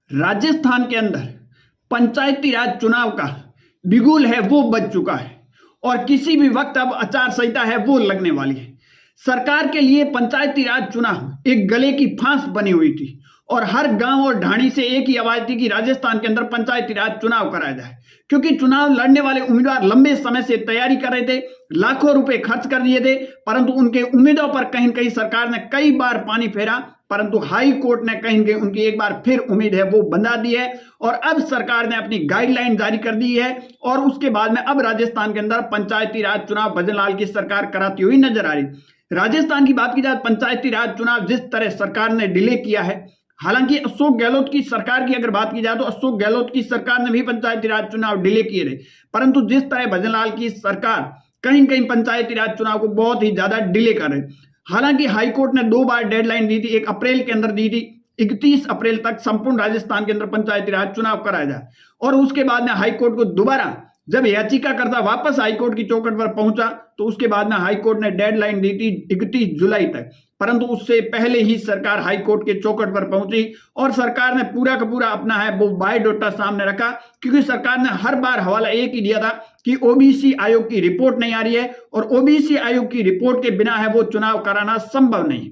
राजस्थान के अंदर पंचायती राज चुनाव का बिगुल है वो बज चुका है और किसी भी वक्त अब आचार संहिता है वो लगने वाली है। सरकार के लिए पंचायती राज चुनाव एक गले की फांस बनी हुई थी और हर गांव और ढाणी से एक ही आवाज थी कि राजस्थान के अंदर पंचायती राज चुनाव कराया जाए, क्योंकि चुनाव लड़ने वाले उम्मीदवार लंबे समय से तैयारी कर रहे थे, लाखों रुपए खर्च कर दिए थे, परंतु उनके उम्मीदों पर कहीं न कहीं सरकार ने कई बार पानी फेरा, परंतु हाई कोर्ट ने कहीं न कहीं उनकी एक बार फिर उम्मीद है वो बंधा दी है और अब सरकार ने अपनी गाइडलाइन जारी कर दी है और उसके बाद में अब राजस्थान के अंदर पंचायती राज चुनाव भजनलाल की सरकार कराती हुई नजर आ रही। राजस्थान की बात की जाए, पंचायती राज चुनाव जिस तरह सरकार ने डिले किया है, हालांकि अशोक गहलोत की सरकार की अगर बात की जाए तो अशोक गहलोत की सरकार ने भी पंचायती राज चुनाव डिले किए थे, परंतु जिस तरह भजनलाल की सरकार कहीं न कहीं पंचायती राज चुनाव को बहुत ही ज्यादा डिले कर रहे। हालांकि हाईकोर्ट ने 2 बार डेडलाइन दी थी, एक अप्रैल के अंदर दी थी, 31 अप्रैल तक संपूर्ण राजस्थान के अंदर पंचायती राज चुनाव कराया जाए और उसके बाद में हाईकोर्ट को दोबारा जब याचिकाकर्ता वापस हाईकोर्ट की चौखट पर पहुंचा तो उसके बाद में हाईकोर्ट ने डेडलाइन दी थी 31 जुलाई तक, परंतु उससे पहले ही सरकार हाईकोर्ट के चौखट पर पहुंची और सरकार ने पूरा का पूरा अपना है वो बायोडाटा सामने रखा, क्योंकि सरकार ने हर बार हवाला एक ही दिया था कि ओबीसी आयोग की रिपोर्ट नहीं आ रही है और ओबीसी आयोग की रिपोर्ट के बिना है वो चुनाव कराना संभव नहीं।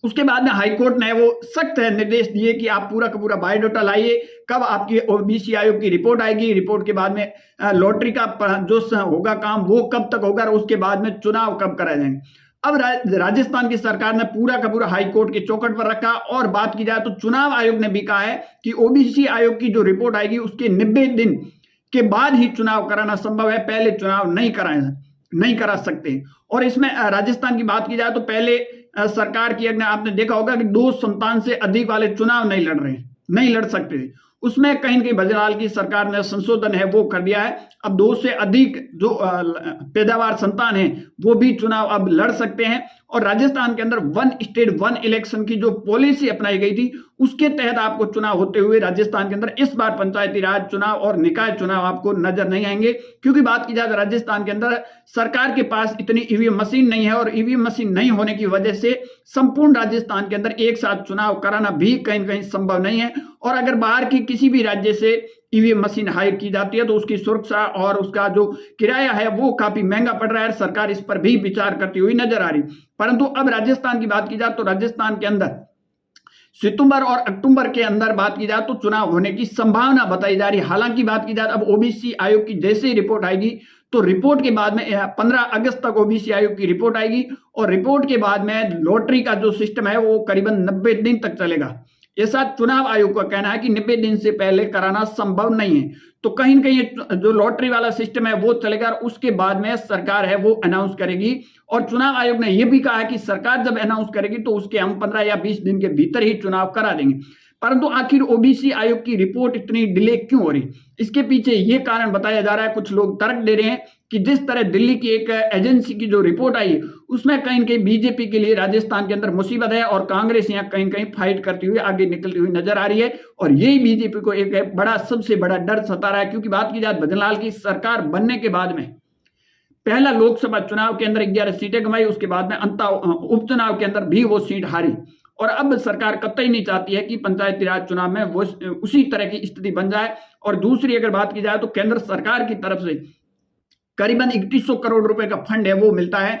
उसके बाद में हाईकोर्ट ने वो सख्त निर्देश दिए कि आप पूरा का पूरा बायोडाटा लाइए, कब आपकी ओबीसी आयोग की रिपोर्ट आएगी, रिपोर्ट के बाद में लॉटरी का जो होगा काम वो कब तक होगा और उसके बाद में चुनाव कब कराए जाएंगे। अब राजस्थान की सरकार ने पूरा का पूरा हाईकोर्ट के चौखट पर रखा और बात की जाए तो चुनाव आयोग ने भी कहा है कि ओबीसी आयोग की जो रिपोर्ट आएगी उसके 90 दिन के बाद ही चुनाव कराना संभव है, पहले चुनाव नहीं करा सकते। और इसमें राजस्थान की बात की जाए तो पहले सरकार की आपने देखा होगा कि 2 संतान से अधिक वाले चुनाव नहीं लड़ सकते थे, उसमें कहीं न कहीं भजनलाल की सरकार ने संशोधन है वो कर दिया है। अब 2 से अधिक जो पैदावार संतान है वो भी चुनाव अब लड़ सकते हैं और राजस्थान के अंदर 1 स्टेट 1 इलेक्शन की जो पॉलिसी अपनाई गई थी उसके तहत आपको चुनाव होते हुए राजस्थान के अंदर इस बार पंचायती राज चुनाव और निकाय चुनाव आपको नजर नहीं आएंगे, क्योंकि बात की जाए राजस्थान के अंदर सरकार के पास इतनी ईवीएम मशीन नहीं है और ईवीएम मशीन नहीं होने की वजह से संपूर्ण राजस्थान के अंदर एक साथ चुनाव कराना भी कहीं न कहीं संभव नहीं है। और अगर बाहर की किसी भी राज्य से ईवीएम मशीन हायर की जाती है तो उसकी सुरक्षा और उसका जो किराया है वो काफी महंगा पड़ रहा है, सरकार इस पर भी विचार करती हुई नजर आ रही। परंतु अब राजस्थान की बात की जाए तो राजस्थान के अंदर सितंबर और अक्टूबर के अंदर बात की जाए तो चुनाव होने की संभावना बताई जा रही है। हालांकि बात की जाए अब ओबीसी आयोग की जैसे ही रिपोर्ट आएगी तो रिपोर्ट के बाद में 15 अगस्त तक ओबीसी आयोग की रिपोर्ट आएगी और रिपोर्ट के बाद में लॉटरी का जो सिस्टम है वो करीबन 90 दिन तक चलेगा। ऐसा चुनाव आयोग का कहना है कि 90 दिन से पहले कराना संभव नहीं है, तो कहीं न कहीं जो लॉटरी वाला सिस्टम है वो चलेगा और उसके बाद में सरकार है वो अनाउंस करेगी। और चुनाव आयोग ने यह भी कहा है कि सरकार जब अनाउंस करेगी तो उसके हम 15 या 20 दिन के भीतर ही चुनाव करा देंगे। परंतु आखिर ओबीसी आयोग की रिपोर्ट इतनी डिले क्यों हो रही, इसके पीछे ये कारण बताया जा रहा है। कुछ लोग तर्क दे रहे हैं कि जिस तरह दिल्ली की एक एजेंसी की जो रिपोर्ट आई उसमें कहीं न कहीं बीजेपी के लिए राजस्थान के अंदर मुसीबत है और कांग्रेस यहाँ कहीं न कहीं फाइट करती हुई आगे निकलती हुई नजर आ रही है और यही बीजेपी को एक बड़ा सबसे बड़ा डर सता रहा है। क्योंकि बात की जाए भजनलाल की सरकार बनने के बाद में पहला लोकसभा चुनाव के अंदर 11 सीटें कमाई, उसके बाद में उपचुनाव के अंदर भी वो सीट हारी और अब सरकार कतई नहीं चाहती है कि पंचायती राज चुनाव में वो उसी तरह की स्थिति बन जाए। और दूसरी अगर बात की जाए तो केंद्र सरकार की तरफ से करीबन 3100 करोड़ रुपए का फंड है वो मिलता है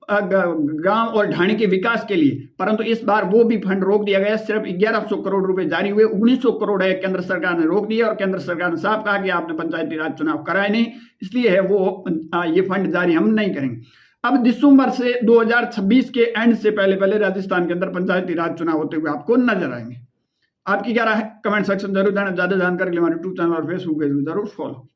गांव और ढाणी के विकास के लिए, परंतु इस बार वो भी फंड रोक दिया गया। सिर्फ 1100 करोड़ रुपए जारी हुए, 1900 करोड़ है केंद्र सरकार ने रोक दिया और केंद्र सरकार ने साफ कहा कि आपने पंचायती राज चुनाव कराए नहीं, इसलिए है वो ये फंड जारी हम नहीं करेंगे। अब दिसंबर से 2026 के एंड से पहले राजस्थान के अंदर पंचायती राज चुनाव होते हुए आपको नजर आएंगे। आपकी क्या राय है कमेंट सेक्शन जरूर देना। ज्यादा जानकारी के लिए हमारे यूट्यूब चैनल और फेसबुक पेज जरूर फॉलो।